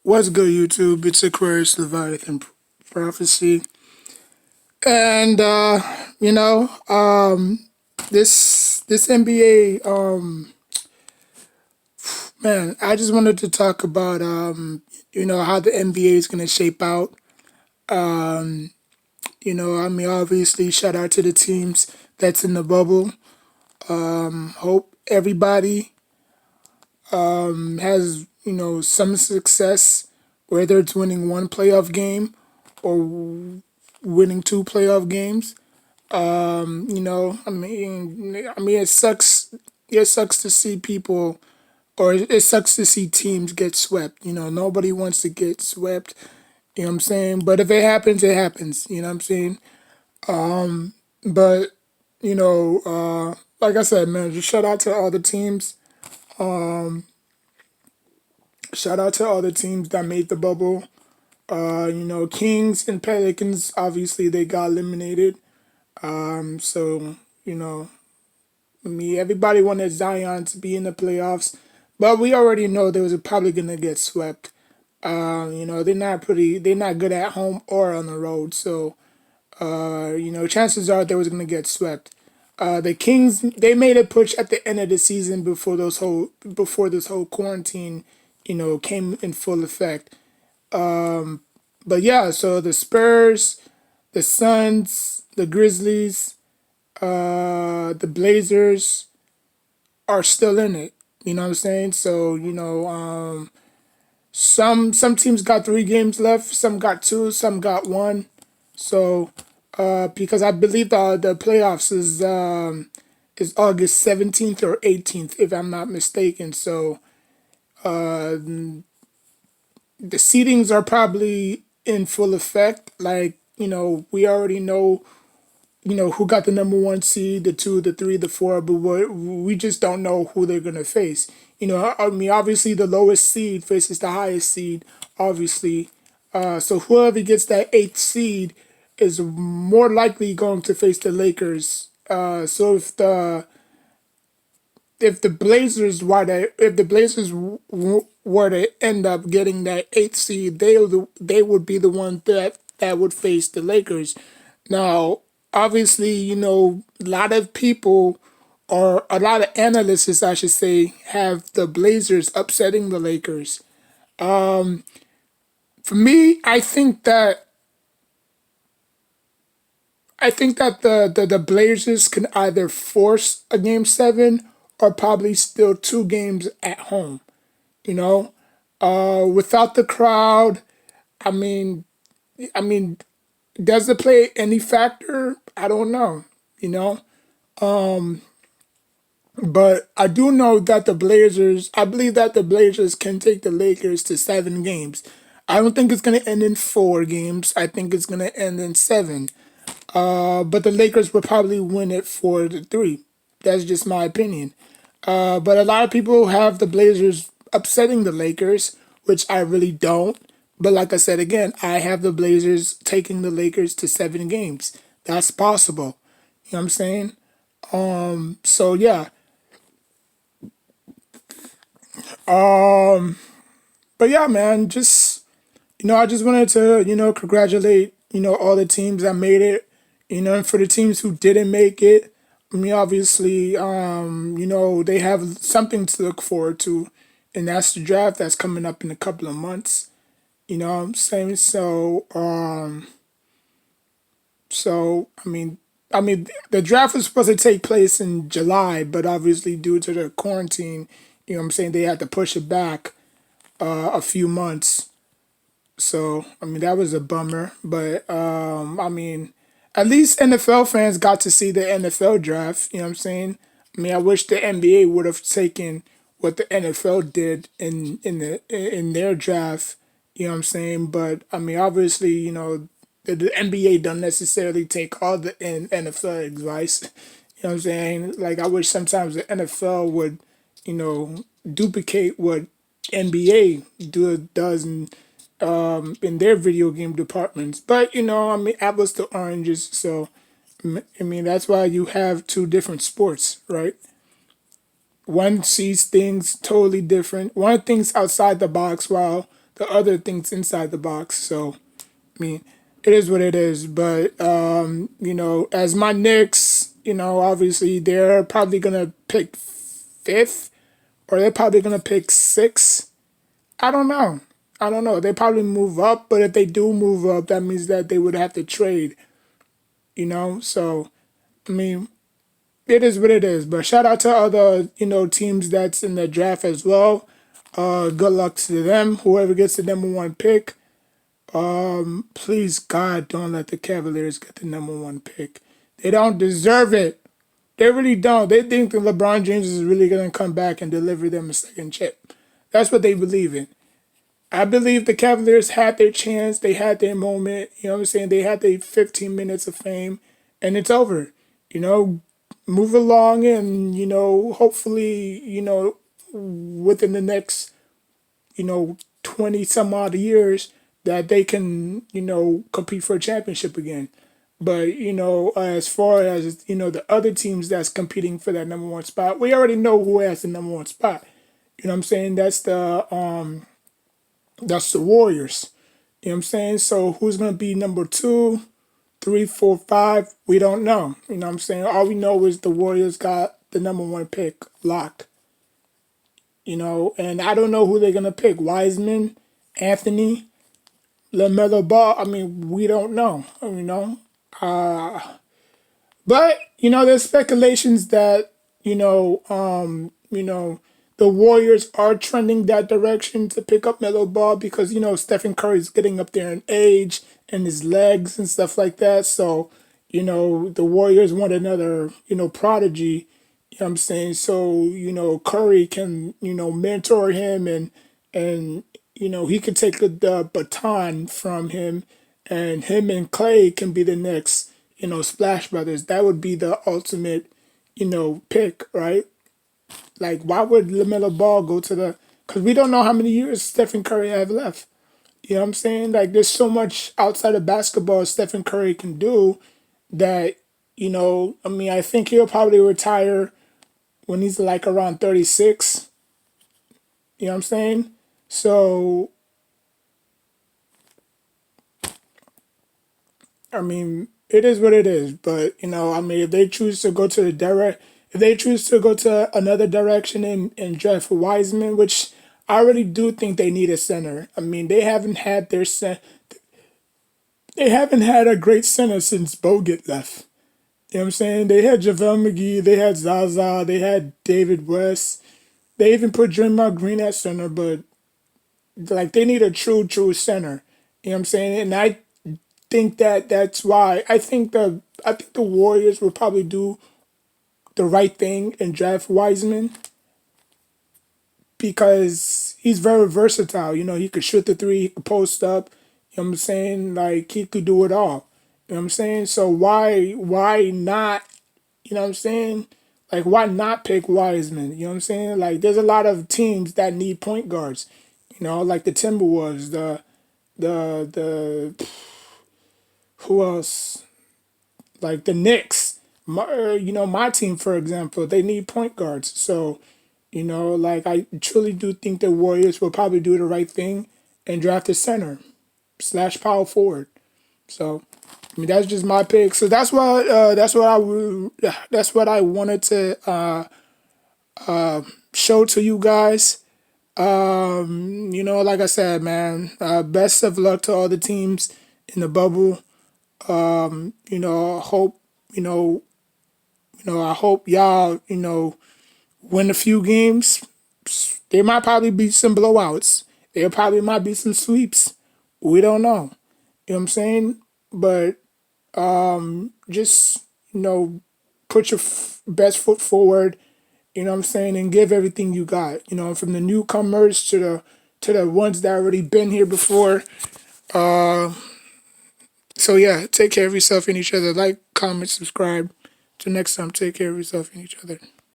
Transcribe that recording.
What's good, YouTube? It's Aquarius Leviathan Prophecy. And this NBA man, I just wanted to talk about how the NBA is gonna shape out. Obviously shout out to the teams that's in the bubble. Hope everybody has, some success, whether it's winning one playoff game or winning two playoff games. It sucks. It sucks to see people, or it sucks to see teams get swept. Nobody wants to get swept. You know what I'm saying? But if it happens, it happens. You know what I'm saying? But like I said, man, just shout out to all the teams. Shout out to all the teams that made the bubble. Kings and Pelicans, obviously they got eliminated. So you know, everybody wanted Zion to be in the playoffs, but we already know they was probably gonna get swept. They're not good at home or on the road, so chances are they was gonna get swept. The Kings, they made a push at the end of the season before this whole quarantine, came in full effect. But yeah, so the Spurs, the Suns, the Grizzlies, the Blazers are still in it. You know what I'm saying? So some teams got 3 games left, some got two, some got one. So because I believe the playoffs is August 17th or 18th, if I'm not mistaken. So the seedings are probably in full effect. Like we already know who got the number one seed, the two, the three, the four, but we just don't know who they're gonna face. Obviously the lowest seed faces the highest seed, obviously. So whoever gets that eighth seed is more likely going to face the Lakers. So if the Blazers were to end up getting that eighth seed, they would be the one that would face the Lakers. Now, obviously, a lot of people, or a lot of analysts, I should say, have the Blazers upsetting the Lakers. For me, I think that the Blazers can either force a game 7 or probably still 2 games at home. You know, without the crowd, I mean, I mean, does it play any factor? I don't know. You know, but I do know that I believe that the Blazers can take the Lakers to 7 games. I don't think it's gonna end in 4 games. I think it's gonna end in 7. But the Lakers will probably win it 4-3. That's just my opinion. But a lot of people have the Blazers upsetting the Lakers, which I really don't. But like I said again, I have the Blazers taking the Lakers to 7 games. That's possible. You know what I'm saying? So yeah. But yeah, man, just I just wanted to, congratulate, all the teams that made it, and for the teams who didn't make it, obviously, they have something to look forward to, and that's the draft that's coming up in a couple of months. You know what I'm saying? So the draft was supposed to take place in July, but obviously due to the quarantine, they had to push it back a few months. So, that was a bummer. But, at least NFL fans got to see the NFL draft. You know what I'm saying? I wish the NBA would have taken what the NFL did in their draft. You know what I'm saying? But, obviously, the NBA don't necessarily take all the NFL advice. You know what I'm saying? Like, I wish sometimes the NFL would, duplicate what NBA does in their video game departments. But apples to oranges. So that's why you have two different sports, right? One sees things totally different. One thinks outside the box, while the other things inside the box. So I mean, it is what it is. But as my Knicks, obviously they're probably gonna pick fifth, or they're probably gonna pick sixth. I don't know. I don't know. They probably move up, but if they do move up, that means that they would have to trade. So I mean, it is what it is. But shout out to other teams that's in the draft as well. Good luck to them. Whoever gets the number one pick. Please God, don't let the Cavaliers get the number one pick. They don't deserve it. They really don't. They think that LeBron James is really gonna come back and deliver them a second chip. That's what they believe in. I believe the Cavaliers had their chance. They had their moment. You know what I'm saying? They had their 15 minutes of fame, and it's over. You know, move along, and hopefully, within the next 20 some odd years that they can compete for a championship again. But as far as the other teams that's competing for that number one spot, we already know who has the number one spot. You know what I'm saying? That's the Warriors. You know what I'm saying? So who's gonna be number 2, 3, 4, 5? We don't know. You know what I'm saying? All we know is the Warriors got the number one pick locked. And I don't know who they're gonna pick. Wiseman, Anthony, LaMelo Ball. I mean, we don't know. But there's speculations that the Warriors are trending that direction to pick up Melo Ball because Stephen Curry's getting up there in age and his legs and stuff like that. So the Warriors want another prodigy. You know what I'm saying? So Curry can mentor him and he can take the baton from him, and him and Clay can be the next Splash Brothers. That would be the ultimate pick, right? Like, why would LaMelo Ball go to the? Because we don't know how many years Stephen Curry have left. You know what I'm saying? Like, there's so much outside of basketball Stephen Curry can do that. I mean, I think he'll probably retire when he's like around 36. You know what I'm saying? So, I mean, it is what it is. But I mean, if they choose to go to if they choose to go to another direction and draft Wiseman, which I already do think they need a center. I mean, they haven't had a great center since Bogut left. You know what I'm saying? They had JaVale McGee, they had Zaza, they had David West. They even put Draymond Green at center, but like they need a true center. You know what I'm saying? And I think that's why I think the Warriors will probably do the right thing and draft Wiseman because he's very versatile. He could shoot the three, he could post up. You know what I'm saying? Like he could do it all. You know what I'm saying? So why not? You know what I'm saying? Like why not pick Wiseman? You know what I'm saying? Like there's a lot of teams that need point guards. Like the Timberwolves, the who else? Like the Knicks. My team, for example, they need point guards. So, like I truly do think the Warriors will probably do the right thing and draft a center / power forward. So, I mean that's just my pick. So that's what I wanted to show to you guys. Like I said, man, best of luck to all the teams in the bubble. I hope I hope y'all win a few games. There might probably be some blowouts. There probably might be some sweeps. We don't know. You know what I'm saying? But just put your best foot forward. You know what I'm saying, and give everything you got. From the newcomers to the ones that already been here before. So yeah, take care of yourself and each other. Like, comment, subscribe. Till next time, take care of yourself and each other.